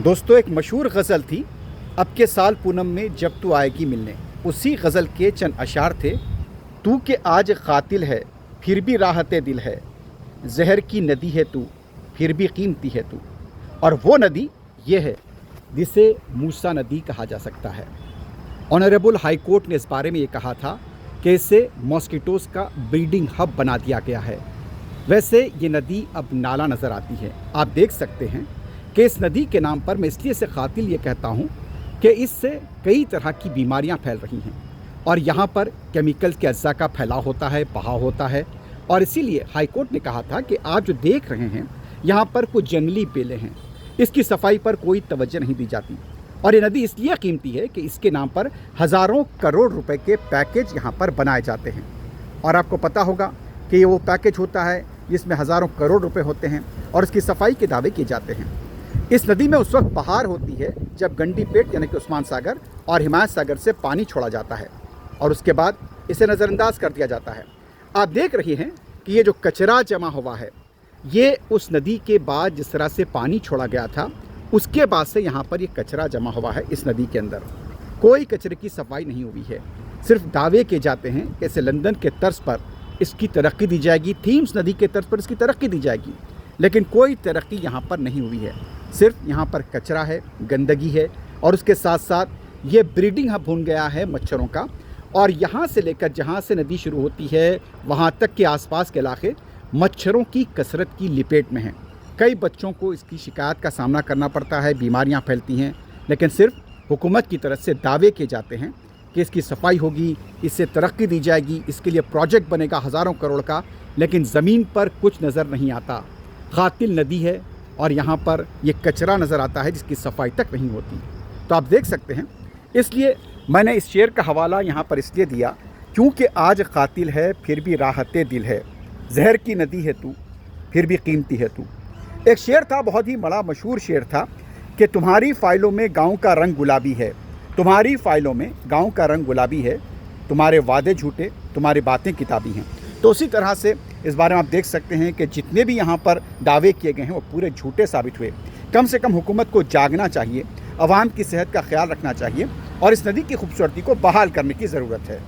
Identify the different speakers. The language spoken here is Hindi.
Speaker 1: दोस्तों, एक मशहूर गज़ल थी, अब के साल पूनम में जब तू आएगी मिलने। उसी गज़ल के चंद अशार थे। तू के आज क़ातिल है फिर भी राहत दिल है, जहर की नदी है तू फिर भी कीमती है तू। और वो नदी ये है जिसे मूसा नदी कहा जा सकता है। ऑनरेबल हाई कोर्ट ने इस बारे में ये कहा था कि इसे मॉस्किटोज़ का ब्रीडिंग हब बना दिया गया है। वैसे ये नदी अब नाला नज़र आती है। आप देख सकते हैं कि इस नदी के नाम पर मैं इसलिए से क़ातिल ये कहता हूँ कि इससे कई तरह की बीमारियाँ फैल रही हैं और यहाँ पर केमिकल के अज्जा का फैलाव होता है, बहाव होता है। और इसीलिए हाई कोर्ट ने कहा था कि आप जो देख रहे हैं यहाँ पर कुछ जंगली बेलें हैं, इसकी सफाई पर कोई तवज्जो नहीं दी जाती। और ये नदी इसलिए कीमती है कि इसके नाम पर हज़ारों करोड़ रुपए के पैकेज यहाँ पर बनाए जाते हैं। और आपको पता होगा कि ये वो पैकेज होता है जिसमें हज़ारों करोड़ रुपए होते हैं और इसकी सफाई के दावे किए जाते हैं। इस नदी में उस वक्त बहार होती है जब गंडीपेट यानी कि उस्मान सागर और हिमायत सागर से पानी छोड़ा जाता है और उसके बाद इसे नज़रअंदाज कर दिया जाता है। आप देख रही हैं कि ये जो कचरा जमा हुआ है, ये उस नदी के बाद जिस तरह से पानी छोड़ा गया था उसके बाद से यहाँ पर ये कचरा जमा हुआ है। इस नदी के अंदर कोई कचरे की सफाई नहीं हुई है। सिर्फ दावे किए जाते हैं कि इसे लंदन के तर्ज पर इसकी तरक्की दी जाएगी, थीम्स नदी के तर्ज पर इसकी तरक्की दी जाएगी, लेकिन कोई तरक्की यहाँ पर नहीं हुई है। सिर्फ यहाँ पर कचरा है, गंदगी है और उसके साथ साथ ये ब्रीडिंग हब बन गया है मच्छरों का। और यहाँ से लेकर जहाँ से नदी शुरू होती है वहाँ तक के आसपास के इलाके मच्छरों की कसरत की लिपेट में हैं। कई बच्चों को इसकी शिकायत का सामना करना पड़ता है, बीमारियाँ फैलती हैं, लेकिन सिर्फ हुकूमत की तरफ से दावे किए जाते हैं कि इसकी सफाई होगी, इससे तरक्की दी जाएगी, इसके लिए प्रोजेक्ट बनेगा हज़ारों करोड़ का, लेकिन ज़मीन पर कुछ नज़र नहीं आता। क़ातिल नदी है और यहाँ पर ये कचरा नज़र आता है जिसकी सफाई तक नहीं होती। तो आप देख सकते हैं, इसलिए मैंने इस शेर का हवाला यहाँ पर इसलिए दिया क्योंकि आज क़ातिल है फिर भी राहत दिल है, जहर की नदी है तू फिर भी कीमती है तू। एक शेर था, बहुत ही बड़ा मशहूर शेर था कि तुम्हारी फ़ाइलों में गाँव का रंग गुलाबी है, तुम्हारी फ़ाइलों में गाँव का रंग गुलाबी है, तुम्हारे वादे झूठे तुम्हारी बातें किताबी हैं। तो उसी तरह से इस बारे में आप देख सकते हैं कि जितने भी यहाँ पर दावे किए गए हैं वो पूरे झूठे साबित हुए। कम से कम हुकूमत को जागना चाहिए, अवाम की सेहत का ख्याल रखना चाहिए और इस नदी की खूबसूरती को बहाल करने की ज़रूरत है।